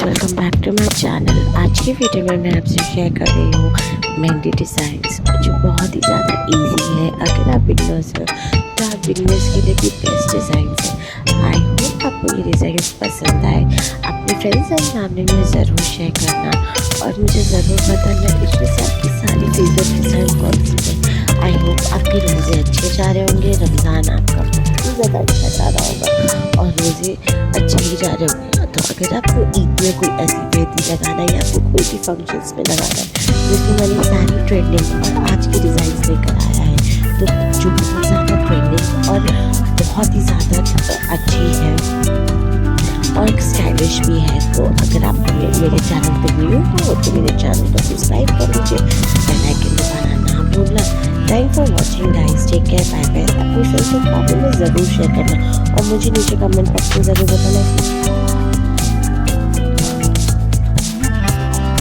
Guys, welcome back to my channel. आज की video में मैं आपसे शेयर कर रही हूँ मेहंदी डिज़ाइंस, जो बहुत ही ज़्यादा इजी है। अगर आप बिगनर्स हो तो आप बिगनर्स के लिए भी बेस्ट डिज़ाइंस है। आई होप आपको ये डिज़ाइंस पसंद आए। अपने फ्रेंड्स एंड फैमिली में ज़रूर शेयर करना और मुझे ज़रूर बताना इसमें से आपकी सारी फेवरेट डिज़ाइन कौन सी है। आई होप आपके रोज़े अच्छे जा रहे होंगे, रमज़ान आपका बहुत ही ज़्यादा अच्छा जा रहा होगा और रोज़े अच्छे ही जा रहे होंगे। तो अगर आपको ईद में कोई ऐसी मेहंदी लगाना है या आपको कोई भी फंक्शंस में लगाना है जिसमें मैंने सारी ट्रेंडिंग और आज की डिज़ाइंस लेकर आया है, तो जो बहुत ज़्यादा ट्रेंडिंग और बहुत ही ज़्यादा अच्छी है और स्टाइलिश भी है। तो अगर आप मेरे चैनल पर न्यू हो तो मेरे चैनल को सब्सक्राइब कर लीजिए, बेल आइकन दबाना ना भूलना। Thank for watching guys, take care, bye bye. अपनी फ्रेंड्स और फैमिली में ज़रूर शेयर करना और मुझे नीचे कमेंट बॉक्स में ज़रूर बताना।